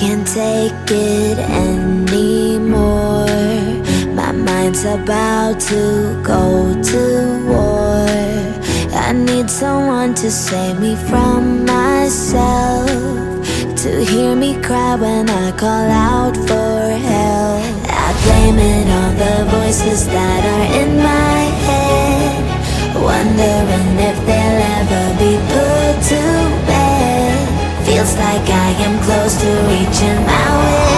can't take it anymore. My mind's about to go to war. I need someone to save me from myself, to hear me cry when I call out for help. I blame it on the voices that are in my head, wondering if they'll ever be put to bed. Feels like I am close to reaching my way.